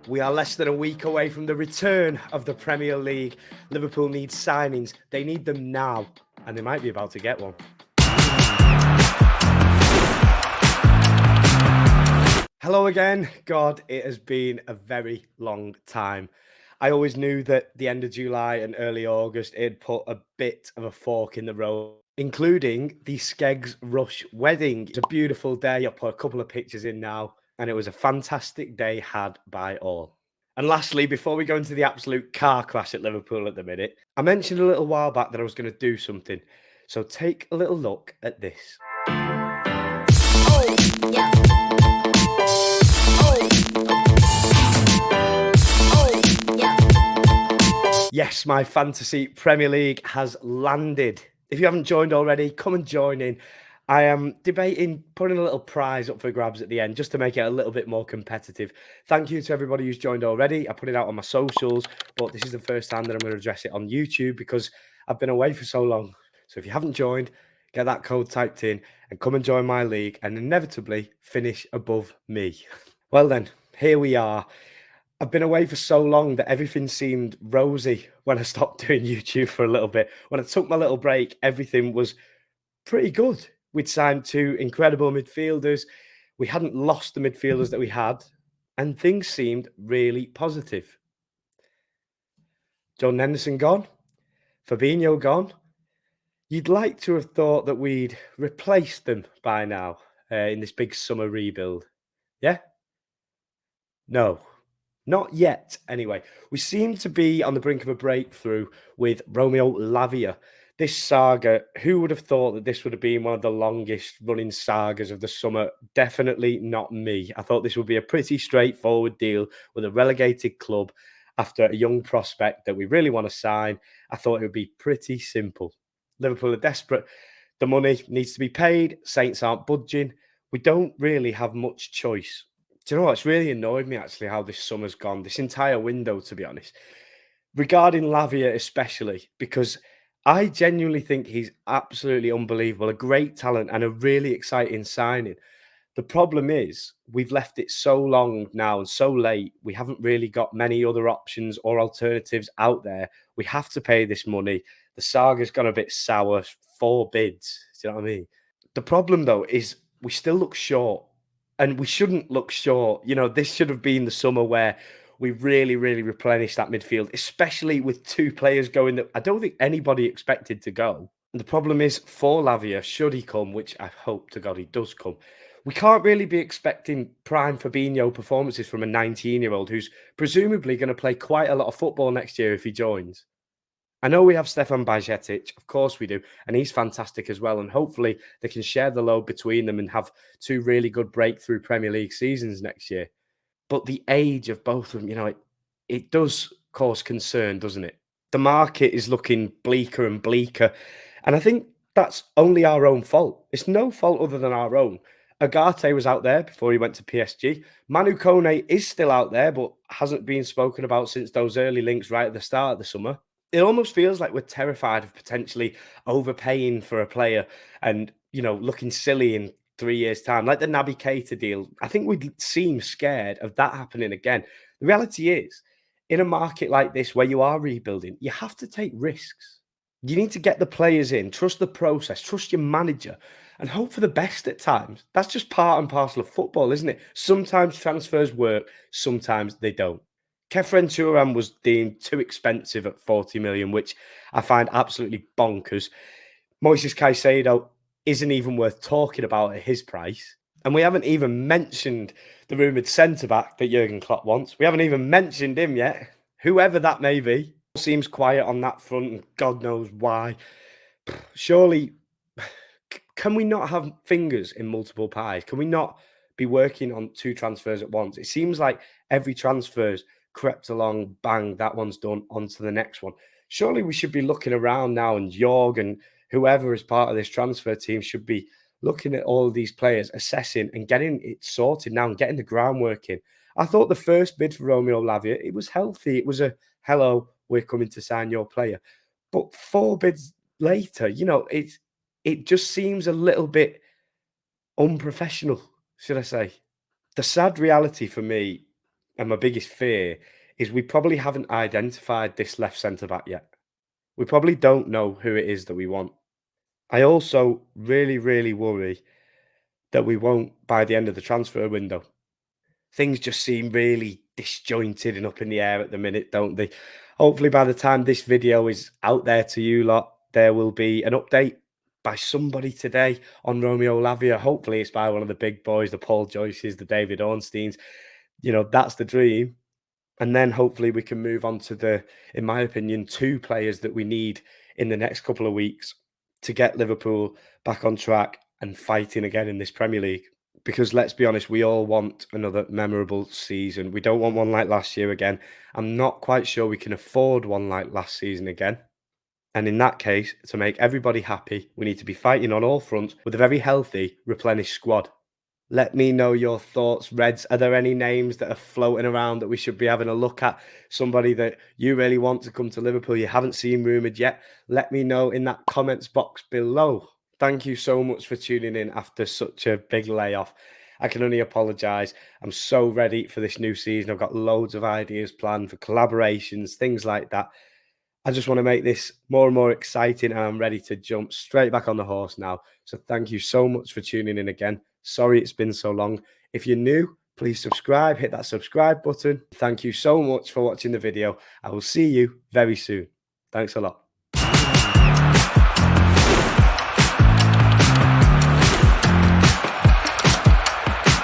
We are less than a week away from the return of the Premier League. Liverpool needs signings. They need them now, and they might be about to get one. Hello again. God, it has been a very long time. I always knew that the end of July and early August, it'd put a bit of a fork in the road, including the Skeggs Rush wedding. It's a beautiful day. I'll put a couple of pictures in now, and it was a fantastic day had by all. And lastly, before we go into the absolute car crash at Liverpool at the minute, I mentioned a little while back that I was going to do something. So take a little look at this. Yes, my fantasy Premier League has landed. If you haven't joined already, come and join in. I am debating putting a little prize up for grabs at the end just to make it a little bit more competitive. Thank you to everybody who's joined already. I put it out on my socials, but this is the first time that I'm going to address it on YouTube because I've been away for so long. So if you haven't joined, get that code typed in and come and join my league and inevitably finish above me. Well then, here we are. I've been away for so long that everything seemed rosy when I stopped doing YouTube for a little bit. When I took my little break, everything was pretty good. We'd signed two incredible midfielders. We hadn't lost the midfielders that we had, and things seemed really positive. John Henderson gone, Fabinho gone. You'd like to have thought that we'd replaced them by now in this big summer rebuild. Yeah? No. Not yet, anyway. We seem to be on the brink of a breakthrough with Romeo Lavia. This saga, who would have thought that this would have been one of the longest running sagas of the summer? Definitely not me. I thought this would be a pretty straightforward deal with a relegated club after a young prospect that we really want to sign. I thought it would be pretty simple. Liverpool are desperate. The money needs to be paid. Saints aren't budging. We don't really have much choice. Do you know what? It's really annoyed me actually how this summer's gone, this entire window, to be honest. Regarding Lavia, especially, because I genuinely think he's absolutely unbelievable, a great talent and a really exciting signing. The problem is we've left it so long now and so late. We haven't really got many other options or alternatives out there. We have to pay this money. The saga's gone a bit sour. 4 bids. Do you know what I mean? The problem, though, is we still look short. And we shouldn't look short. You know, this should have been the summer where we really, really replenished that midfield, especially with 2 players going that I don't think anybody expected to go. And the problem is for Lavia, should he come, which I hope to God he does come, we can't really be expecting prime Fabinho performances from a 19-year-old who's presumably going to play quite a lot of football next year if he joins. I know we have Stefan Bajcetic, of course we do, and he's fantastic as well. And hopefully they can share the load between them and have 2 really good breakthrough Premier League seasons next year. But the age of both of them, you know, it does cause concern, doesn't it? The market is looking bleaker and bleaker, and I think that's only our own fault. It's no fault other than our own. Agate was out there before he went to PSG. Manu Kone is still out there, but hasn't been spoken about since those early links right at the start of the summer. It almost feels like we're terrified of potentially overpaying for a player and, you know, looking silly in 3 years' time, like the Naby Keita deal. I think we'd seem scared of that happening again. The reality is, in a market like this where you are rebuilding, you have to take risks. You need to get the players in, trust the process, trust your manager, and hope for the best at times. That's just part and parcel of football, isn't it? Sometimes transfers work, sometimes they don't. Kefren Turan was deemed too expensive at 40 million, which I find absolutely bonkers. Moises Caicedo isn't even worth talking about at his price. And we haven't even mentioned the rumoured centre-back that Jurgen Klopp wants. We haven't even mentioned him yet. Whoever that may be. Seems quiet on that front, and God knows why. Surely, can we not have fingers in multiple pies? Can we not be working on 2 transfers at once? It seems like every transfer's crept along, bang, that one's done, on to the next one. Surely we should be looking around now, and Jorg and whoever is part of this transfer team should be looking at all of these players, assessing and getting it sorted now and getting the groundwork in. I thought the first bid for Romeo Lavia, it was healthy. It was a, hello, we're coming to sign your player. But 4 bids later, you know, it just seems a little bit unprofessional, should I say. The sad reality for me And my biggest fear is we probably haven't identified this left centre back yet. We probably don't know who it is that we want. I also really, really worry that we won't by the end of the transfer window. Things just seem really disjointed and up in the air at the minute, don't they? Hopefully, by the time this video is out there to you lot, there will be an update by somebody today on Romeo Lavia. Hopefully, it's by one of the big boys, the Paul Joyces, the David Ornsteins. You know, that's the dream. And then hopefully we can move on to the, in my opinion, two players that we need in the next couple of weeks to get Liverpool back on track and fighting again in this Premier League. Because let's be honest, we all want another memorable season. We don't want one like last year again. I'm not quite sure we can afford one like last season again. And in that case, to make everybody happy, we need to be fighting on all fronts with a very healthy, replenished squad. Let me know your thoughts, Reds. Are there any names that are floating around that we should be having a look at? Somebody that you really want to come to Liverpool, you haven't seen rumoured yet? Let me know in that comments box below. Thank you so much for tuning in after such a big layoff. I can only apologise. I'm so ready for this new season. I've got loads of ideas planned for collaborations, things like that. I just want to make this more and more exciting, and I'm ready to jump straight back on the horse now. So thank you so much for tuning in again. Sorry it's been so long. If you're new, please subscribe, hit that subscribe button. Thank you so much for watching the video. I will see you very soon. Thanks a lot.